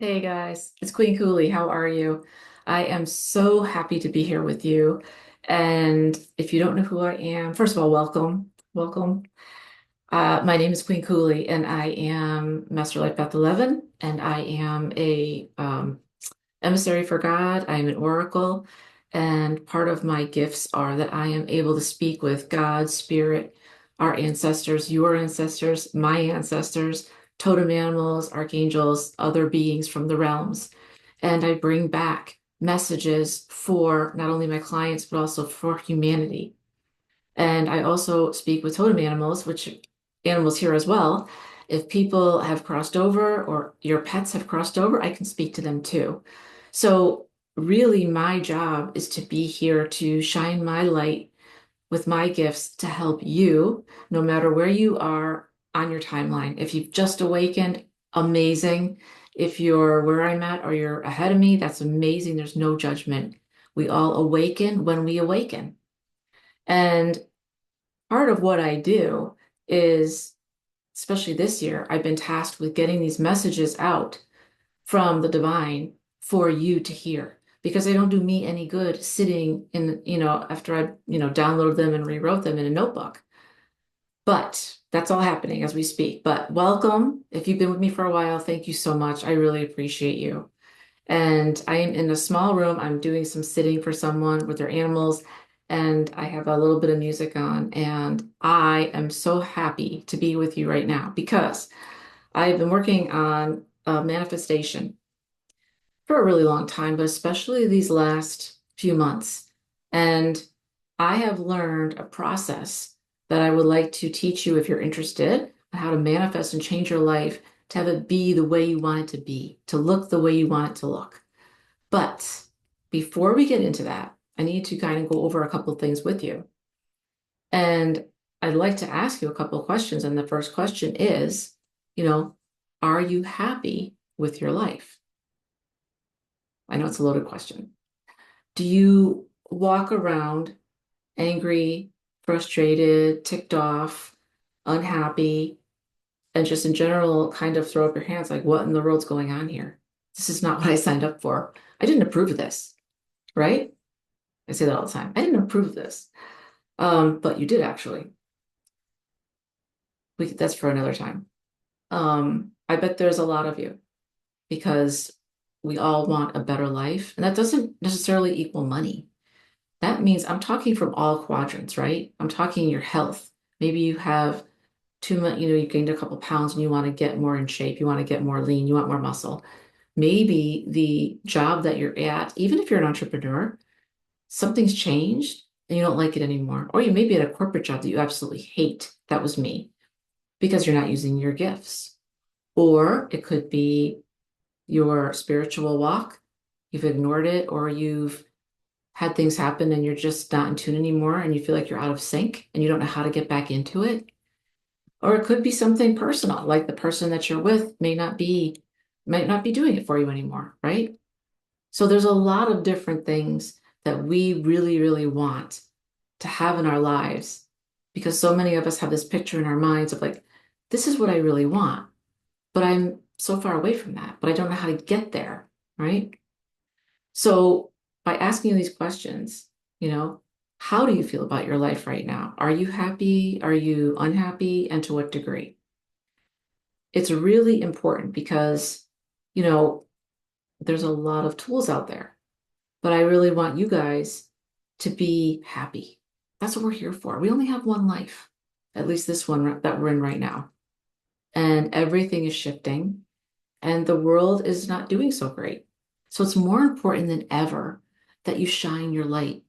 Hey guys, it's Queen Kuli. How are you? I am so happy to be here with you. And if you don't know who I am, first of all, welcome. Welcome. My name is Queen Kuli, and I am Master Life Path 11, and I am a emissary for God. I am an oracle, and part of my gifts are that I am able to speak with God, Spirit, our ancestors, your ancestors, my ancestors, totem animals, archangels, other beings from the realms. And I bring back messages for not only my clients, but also for humanity. And I also speak with totem animals, which animals here as well. If people have crossed over or your pets have crossed over, I can speak to them too. So, really, my job is to be here to shine my light with my gifts to help you, no matter where you are on your timeline. If you've just awakened, amazing. If you're where I'm at or you're ahead of me, that's amazing. There's no judgment. We all awaken when we awaken. And part of what I do is, especially this year, I've been tasked with getting these messages out from the divine for you to hear. Because they don't do me any good sitting in, after I, downloaded them and rewrote them in a notebook. But that's all happening as we speak. But welcome. If you've been with me for a while, thank you so much. I really appreciate you. And I am in a small room. I'm doing some sitting for someone with their animals, and I have a little bit of music on. And I am so happy to be with you right now because I've been working on a manifestation for a really long time, but especially these last few months. And I have learned a process that I would like to teach you if you're interested on how to manifest and change your life to have it be the way you want it to be, to look the way you want it to look. But before we get into that, I need to kind of go over a couple of things with you. And I'd like to ask you a couple of questions. And the first question is, you know, are you happy with your life? I know it's a loaded question. Do you walk around angry, frustrated, ticked off, unhappy, and just in general kind of throw up your hands like, what in the world's going on here? This is not what I signed up for. I didn't approve of this, right? I say that all the time. I didn't approve of this. But you did actually. That's for another time. I bet there's a lot of you because we all want a better life, and that doesn't necessarily equal money. That means I'm talking from all quadrants, right? I'm talking your health. Maybe you have too much, you gained a couple pounds and you want to get more in shape, you want to get more lean, you want more muscle. Maybe the job that you're at, even if you're an entrepreneur, something's changed and you don't like it anymore. Or you may be at a corporate job that you absolutely hate. That was me because you're not using your gifts. Or it could be your spiritual walk. You've ignored it, or you've had things happen and you're just not in tune anymore and you feel like you're out of sync and you don't know how to get back into it. Or it could be something personal, like the person that you're with might not be doing it for you anymore, right? So there's a lot of different things that we really, really want to have in our lives because so many of us have this picture in our minds of like, this is what I really want, but I'm so far away from that, but I don't know how to get there, right? So by asking you these questions, you know, how do you feel about your life right now? Are you happy? Are you unhappy? And to what degree? It's really important because, you know, there's a lot of tools out there, but I really want you guys to be happy. That's what we're here for. We only have one life, at least this one that we're in right now. And everything is shifting, and the world is not doing so great. So it's more important than ever that you shine your light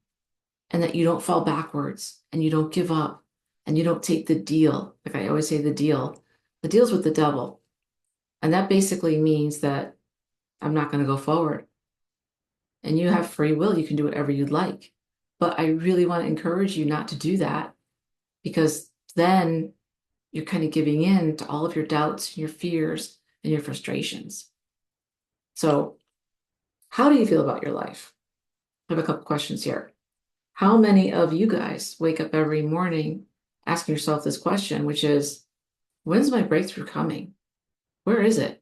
and that you don't fall backwards and you don't give up and you don't take the deal. Like I always say, the deal's with the devil. And that basically means that I'm not going to go forward. And you have free will. You can do whatever you'd like. But I really want to encourage you not to do that because then you're kind of giving in to all of your doubts, your fears, and your frustrations. So, how do you feel about your life? I have a couple questions here. How many of you guys wake up every morning asking yourself this question, which is, when's my breakthrough coming? Where is it?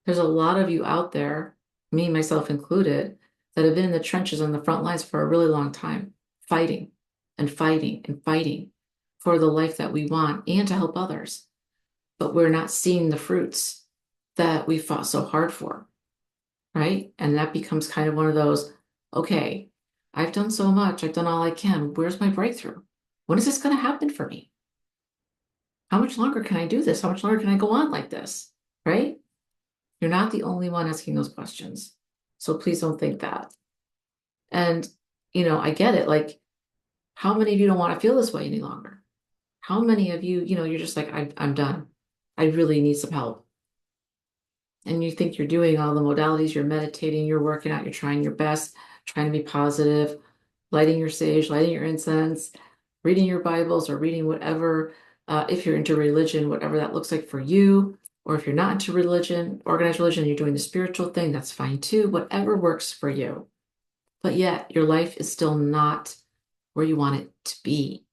There's a lot of you out there, me, myself included, that have been in the trenches on the front lines for a really long time, fighting and fighting and fighting for the life that we want and to help others. But we're not seeing the fruits that we fought so hard for, right? And that becomes kind of one of those, okay, I've done so much, I've done all I can. Where's my breakthrough? When is this going to happen for me? How much longer can I do this? How much longer can I go on like this? Right? You're not the only one asking those questions. So please don't think that. And, I get it. Like, how many of you don't want to feel this way any longer? How many of you, you're just like, I'm done. I really need some help. And you think you're doing all the modalities, you're meditating, you're working out, you're trying your best, trying to be positive, lighting your sage, lighting your incense, reading your Bibles or reading whatever, if you're into religion, whatever that looks like for you. Or if you're not into religion, organized religion, you're doing the spiritual thing, that's fine too, whatever works for you. But yet your life is still not where you want it to be.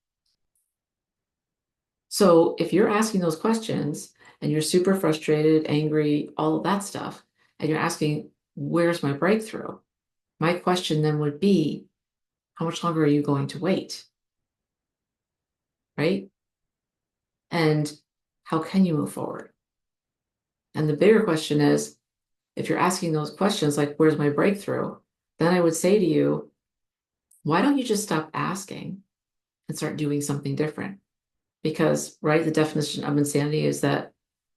So if you're asking those questions and you're super frustrated, angry, all of that stuff, and you're asking, where's my breakthrough? My question then would be, how much longer are you going to wait? Right? And how can you move forward? And the bigger question is, if you're asking those questions, like, where's my breakthrough? Then I would say to you, why don't you just stop asking and start doing something different? Because, right, the definition of insanity is that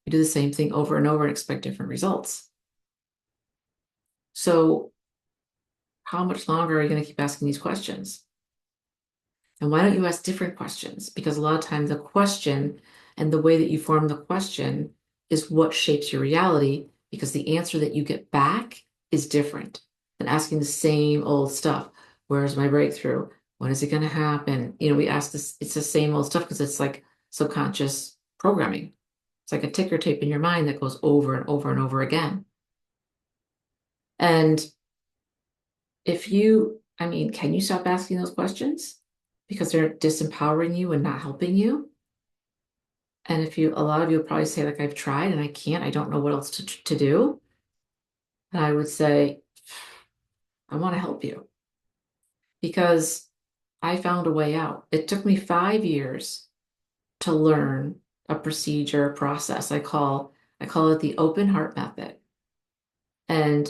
you do the same thing over and over and expect different results. So, how much longer are you going to keep asking these questions? And why don't you ask different questions? Because a lot of times the question and the way that you form the question is what shapes your reality, because the answer that you get back is different than asking the same old stuff. Where's my breakthrough? When is it going to happen? We ask this, it's the same old stuff because it's like subconscious programming. It's like a ticker tape in your mind that goes over and over and over again. And can you stop asking those questions? Because they're disempowering you and not helping you. And a lot of you will probably say, like, I've tried and I can't, I don't know what else to do. And I would say, I want to help you because I found a way out. It took me 5 years to learn a procedure, a process. I call it the open heart method. And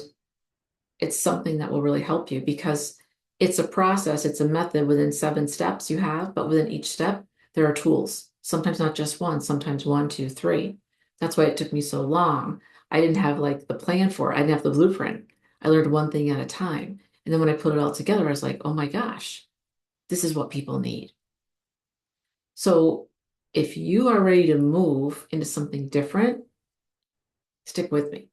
it's something that will really help you because it's a process, it's a method within 7 steps you have, but within each step, there are tools. Sometimes not just one, sometimes one, two, three. That's why it took me so long. I didn't have like the plan for it. I didn't have the blueprint. I learned one thing at a time. And then when I put it all together, I was like, oh my gosh, this is what people need. So if you are ready to move into something different, stick with me.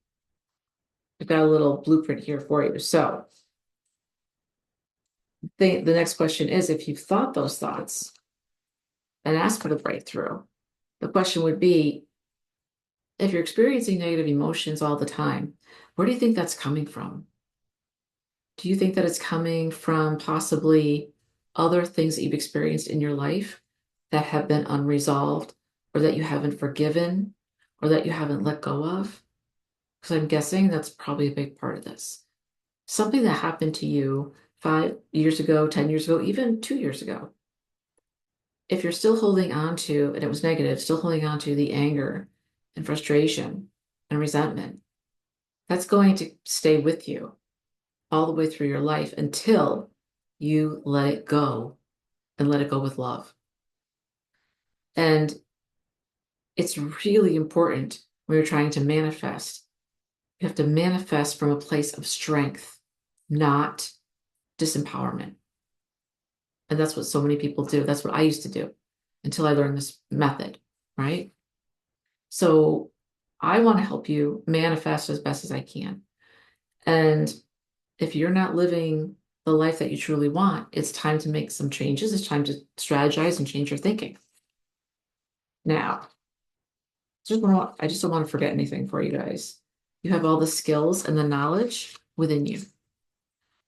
I've got a little blueprint here for you. So the next question is, if you've thought those thoughts and asked for the breakthrough, the question would be, if you're experiencing negative emotions all the time, where do you think that's coming from? Do you think that it's coming from possibly other things that you've experienced in your life that have been unresolved, or that you haven't forgiven, or that you haven't let go of? Because I'm guessing that's probably a big part of this. Something that happened to you 5 years ago, 10 years ago, even 2 years ago. If you're still holding on to, and it was negative, still holding on to the anger and frustration and resentment, that's going to stay with you all the way through your life until you let it go and let it go with love. And it's really important when you're trying to manifest. You have to manifest from a place of strength, not disempowerment. And that's what so many people do. That's what I used to do until I learned this method, right? So I want to help you manifest as best as I can. And if you're not living the life that you truly want, it's time to make some changes. It's time to strategize and change your thinking. Now, I just don't want to forget anything for you guys. You have all the skills and the knowledge within you.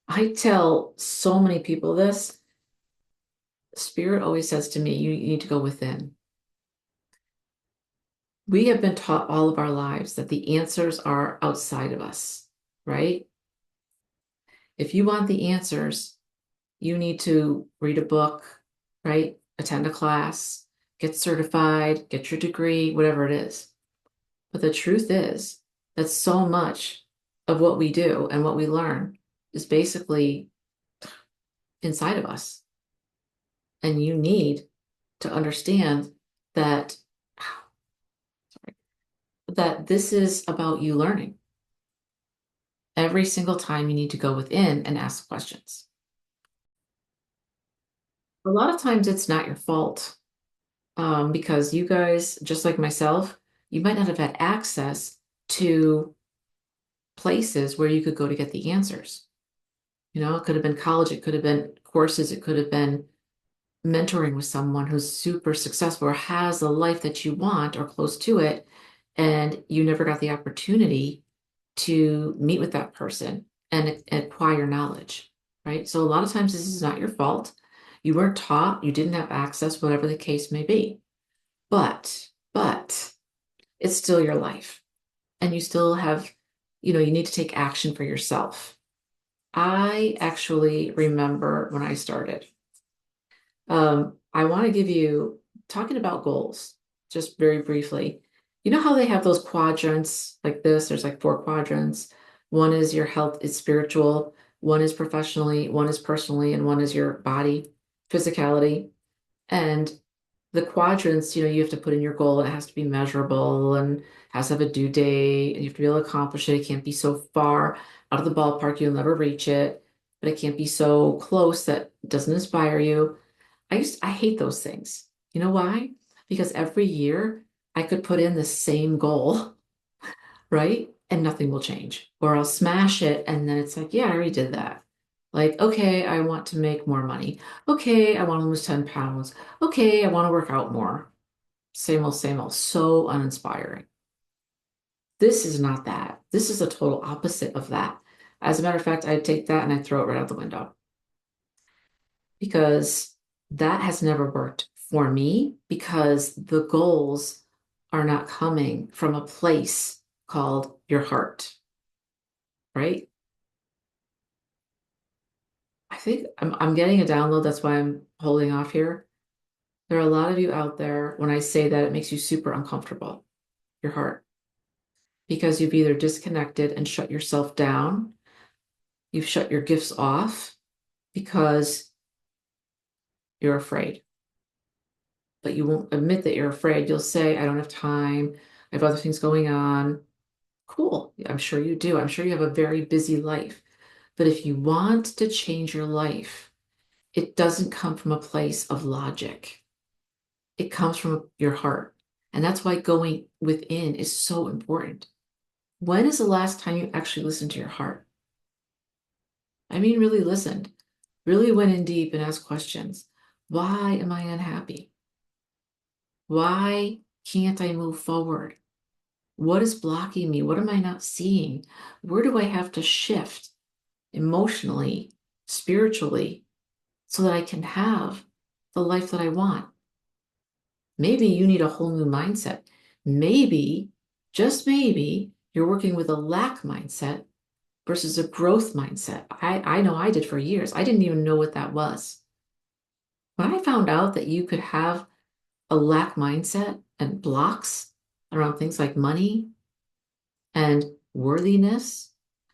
I tell so many people this. Spirit always says to me, you need to go within. We have been taught all of our lives that the answers are outside of us, right? If you want the answers, you need to read a book, right? Attend a class, get certified, get your degree, whatever it is. But the truth is that so much of what we do and what we learn is basically inside of us. And you need to understand that that this is about you learning. Every single time you need to go within and ask questions. A lot of times it's not your fault, because you guys, just like myself, you might not have had access to places where you could go to get the answers. It could have been college, it could have been courses, it could have been mentoring with someone who's super successful or has the life that you want or close to it, and you never got the opportunity to meet with that person and acquire knowledge, right? So a lot of times this is not your fault. You weren't taught, you didn't have access, whatever the case may be. But it's still your life. And you still have, you need to take action for yourself. I actually remember when I started. I want to give you, talking about goals, just very briefly. You know how they have those quadrants like this? There's like four quadrants. One is your health, is spiritual, one is professionally, one is personally, and one is your body, physicality. And the quadrants, you have to put in your goal. It has to be measurable and has to have a due date, and you have to be able to accomplish it. It can't be so far out of the ballpark you'll never reach it, but it can't be so close that it doesn't inspire you. I hate those things. You know why? Because every year I could put in the same goal, right? And nothing will change. Or I'll smash it and then it's like, yeah, I already did that. Like, okay, I want to make more money. Okay, I want to lose 10 pounds. Okay, I want to work out more. Same old. So uninspiring. This is not that. This is a total opposite of that. As a matter of fact, I'd take that and I'd throw it right out the window, because that has never worked for me, because the goals are not coming from a place called your heart, right? I think I'm getting a download. That's why I'm holding off here. There are a lot of you out there, when I say that, it makes you super uncomfortable, your heart, because you've either disconnected and shut yourself down, you've shut your gifts off because you're afraid. But you won't admit that you're afraid. You'll say, I don't have time. I have other things going on. Cool. I'm sure you do. I'm sure you have a very busy life. But if you want to change your life, it doesn't come from a place of logic. It comes from your heart. And that's why going within is so important. When is the last time you actually listened to your heart? I mean, really listened, really went in deep and asked questions. Why am I unhappy? Why can't I move forward? What is blocking me? What am I not seeing? Where do I have to shift emotionally, spiritually, so that I can have the life that I want? Maybe you need a whole new mindset. Maybe, just maybe, you're working with a lack mindset versus a growth mindset. I know I did for years. I didn't even know what that was. When I found out that you could have a lack mindset and blocks around things like money and worthiness,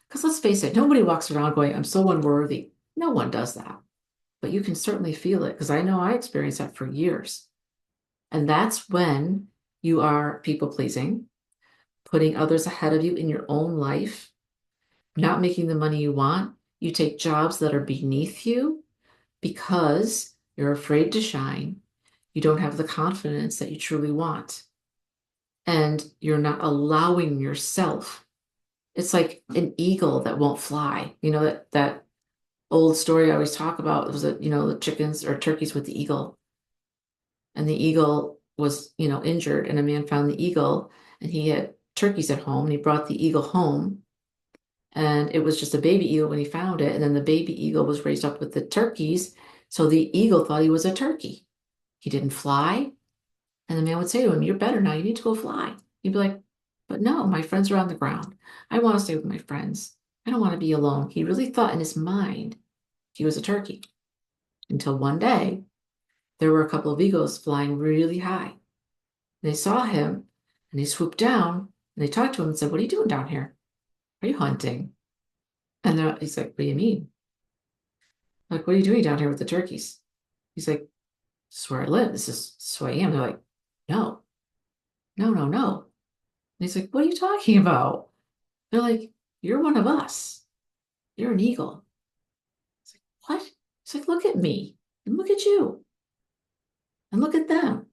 because let's face it, nobody walks around going, I'm so unworthy. No one does that. But you can certainly feel it, because I know I experienced that for years. And that's when you are people pleasing, putting others ahead of you in your own life, not making the money you want. You take jobs that are beneath you because you're afraid to shine. You don't have the confidence that you truly want. And you're not allowing yourself. It's like an eagle that won't fly. That old story I always talk about was that, the chickens or turkeys with the eagle. And the eagle was, injured, and a man found the eagle, and he had turkeys at home, and he brought the eagle home. And it was just a baby eagle when he found it. And then the baby eagle was raised up with the turkeys. So the eagle thought he was a turkey. He didn't fly. And the man would say to him, "You're better now. You need to go fly." He'd be like, "But no, my friends are on the ground. I want to stay with my friends. I don't want to be alone." He really thought in his mind he was a turkey until one day there were a couple of eagles flying really high. They saw him and they swooped down and they talked to him and said, "What are you doing down here? Are you hunting?" And he's like, "What do you mean? Like, what are you doing down here with the turkeys?" He's like, "This is where I live. This is who I am." They're like, "No, no, no, no." And he's like, "What are you talking about?" They're like, "You're one of us. You're an eagle." It's like, "What?" He's like, "Look at me and look at you and look at them.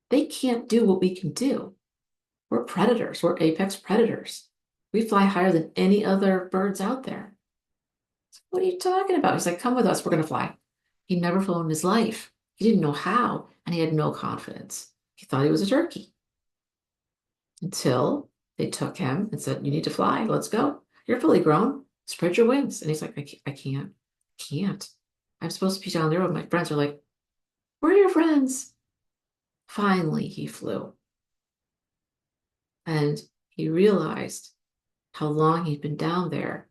They can't do what we can do. We're predators. We're apex predators. We fly higher than any other birds out there." "What are you talking about?" He's like, "Come with us. We're going to fly." He'd never flown in his life. He didn't know how, and he had no confidence. He thought he was a turkey until they took him and said, "You need to fly. Let's go. You're fully grown. Spread your wings." And he's like, I can't. I can't. I'm supposed to be down there with my friends." Are like, "Where are your friends?" Finally, he flew, and he realized how long he'd been down there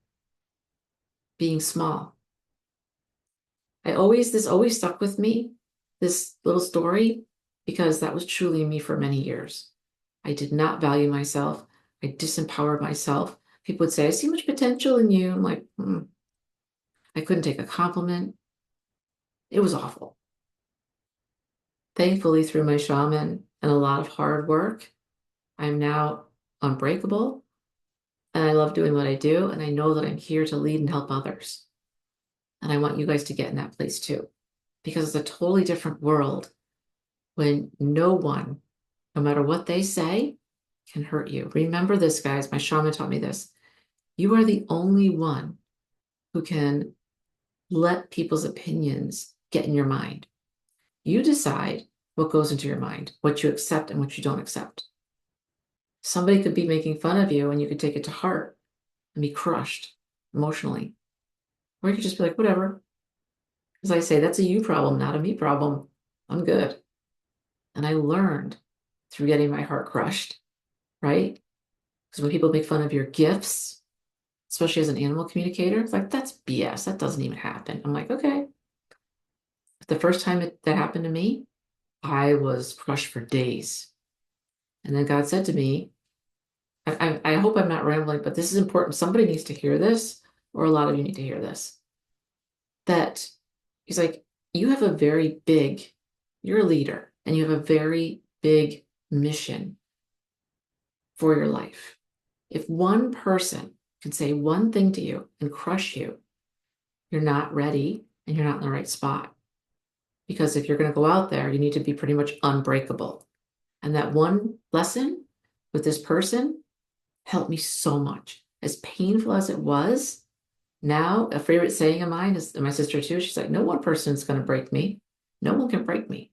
being small. This always stuck with me, this little story, because that was truly me for many years. I did not value myself. I disempowered myself. People would say, "I see much potential in you." I'm like, I couldn't take a compliment. It was awful. Thankfully, through my shaman and a lot of hard work, I'm now unbreakable and I love doing what I do. And I know that I'm here to lead and help others. And I want you guys to get in that place too, because it's a totally different world when no one, no matter what they say, can hurt you. Remember this, guys. My shaman taught me this. You are the only one who can let people's opinions get in your mind. You decide what goes into your mind, what you accept and what you don't accept. Somebody could be making fun of you and you could take it to heart and be crushed emotionally. Or you could just be like, whatever. As I say, that's a you problem, not a me problem. I'm good. And I learned through getting my heart crushed, right? Because when people make fun of your gifts, especially as an animal communicator, it's like, that's BS. That doesn't even happen. I'm like, okay. But the first time that happened to me, I was crushed for days. And then God said to me, I hope I'm not rambling, but this is important. Somebody needs to hear this, or a lot of you need to hear this. That he's like, you have a very big, you're a leader, and you have a very big mission for your life. If one person can say one thing to you and crush you, you're not ready and you're not in the right spot. Because if you're going to go out there, you need to be pretty much unbreakable. And that one lesson with this person helped me so much. As painful as it was, now a favorite saying of mine is, and my sister too, she's like, "No one person is going to break me. No one can break me."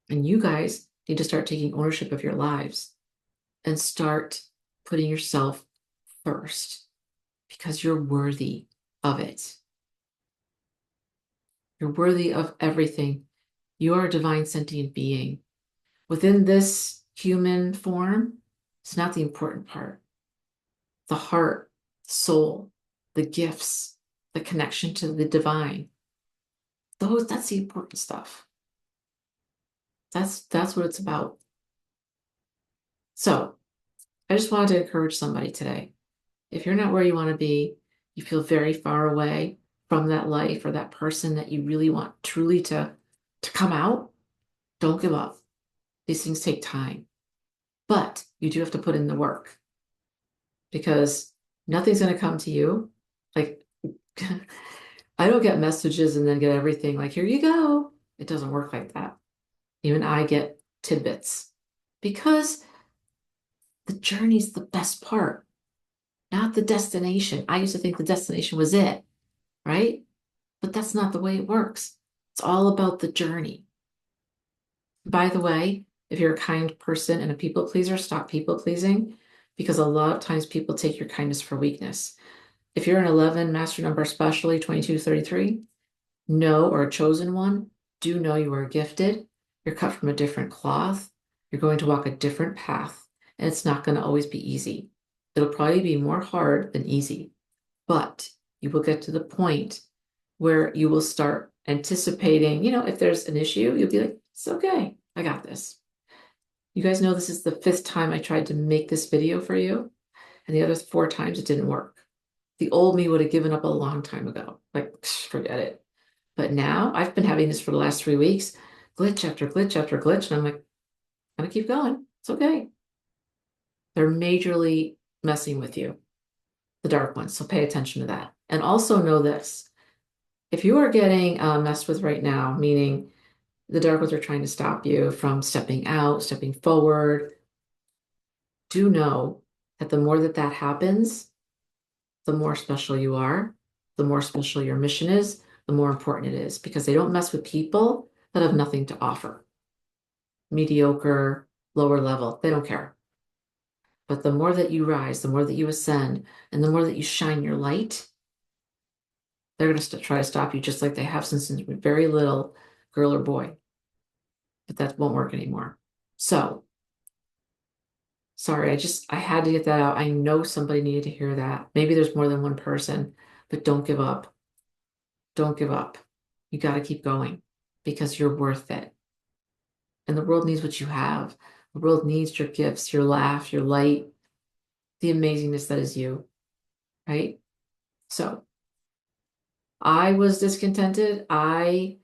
And you guys need to start taking ownership of your lives and start putting yourself first because you're worthy of it. You're worthy of everything. You are a divine sentient being. Within this human form, it's not the important part. The heart, the soul, the gifts, the connection to the divine. That's the important stuff. That's what it's about. So I just wanted to encourage somebody today. If you're not where you want to be, you feel very far away from that life or that person that you really want truly to come out, don't give up. These things take time, but you do have to put in the work because nothing's going to come to you. Like, I don't get messages and then get everything like, here you go. It doesn't work like that. Even I get tidbits because the journey's the best part, not the destination. I used to think the destination was it, right? But that's not the way it works. It's all about the journey. By the way, if you're a kind person and a people pleaser, stop people pleasing because a lot of times people take your kindness for weakness. If you're an 11 master number, especially 2233, know or a chosen one, do know you are gifted You're cut from a different cloth. You're going to walk a different path, and it's not going to always be easy. It'll probably be more hard than easy, but you will get to the point where you will start anticipating, if there's an issue, you'll be like, it's okay. I got this. You guys know this is the fifth time I tried to make this video for you, and the other four times it didn't work. The old me would have given up a long time ago. Like, forget it. But now I've been having this for the last 3 weeks, glitch after glitch after glitch, and I'm like, I'm gonna keep going. It's okay. They're majorly messing with you, the dark ones. So pay attention to that. And also know this. If you are getting messed with right now, meaning the dark ones are trying to stop you from stepping out, stepping forward, do know that the more that that happens, the more special you are, the more special your mission is, the more important it is, because they don't mess with people that have nothing to offer. Mediocre, lower level, they don't care. But the more that you rise, the more that you ascend, and the more that you shine your light, they're going to try to stop you just like they have since you were very little girl or boy. But that won't work anymore. So, sorry, I had to get that out. I know somebody needed to hear that. Maybe there's more than one person, but don't give up. Don't give up. You got to keep going because you're worth it. And the world needs what you have. The world needs your gifts, your laugh, your light, the amazingness that is you, right? So I was discontented. I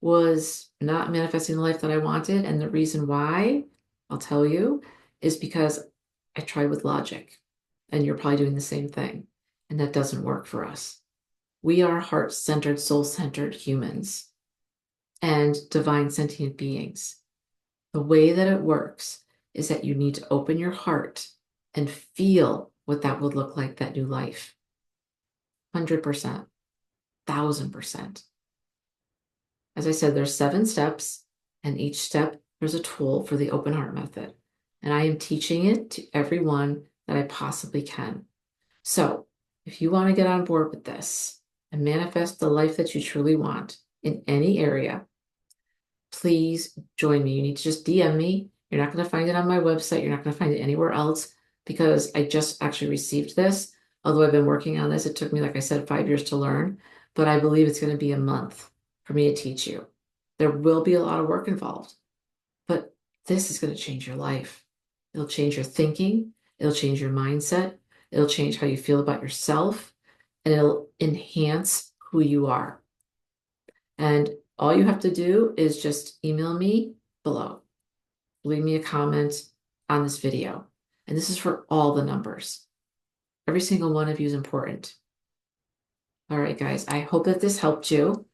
was not manifesting the life that I wanted. And the reason why, I'll tell you, is because I tried with logic. And you're probably doing the same thing. And that doesn't work for us. We are heart-centered, soul-centered humans and divine sentient beings. The way that it works is that you need to open your heart and feel what that would look like, that new life. 100%, 1,000%. As I said, there's 7 steps, and each step there's a tool for the open heart method. And I am teaching it to everyone that I possibly can. So if you want to get on board with this and manifest the life that you truly want in any area, please join me. You need to just DM me. You're not going to find it on my website. You're not going to find it anywhere else because I just actually received this. Although I've been working on this, it took me, like I said, 5 years to learn, but I believe it's going to be a month for me to teach you. There will be a lot of work involved, but this is going to change your life. It'll change your thinking. It'll change your mindset. It'll change how you feel about yourself, and it'll enhance who you are. And all you have to do is just email me below. Leave me a comment on this video. And this is for all the numbers. Every single one of you is important. All right, guys, I hope that this helped you.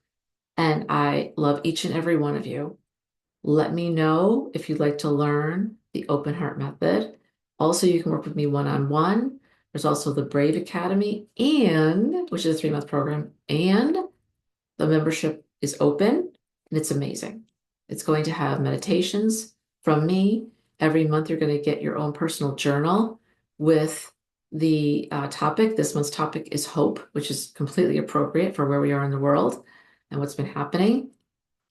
And I love each and every one of you. Let me know if you'd like to learn the open heart method. Also, you can work with me one-on-one. There's also the Brave Academy, which is a 3-month program, and the membership is open and it's amazing. It's going to have meditations from me. Every month, you're going to get your own personal journal with the topic. This month's topic is hope, which is completely appropriate for where we are in the world and what's been happening.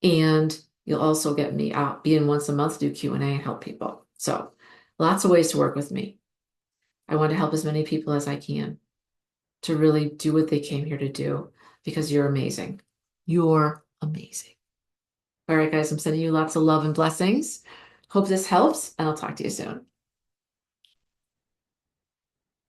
And you'll also get me out being once a month to do Q&A and help people. So lots of ways to work with me. I want to help as many people as I can to really do what they came here to do because you're amazing. You're amazing. All right, guys, I'm sending you lots of love and blessings. Hope this helps, and I'll talk to you soon.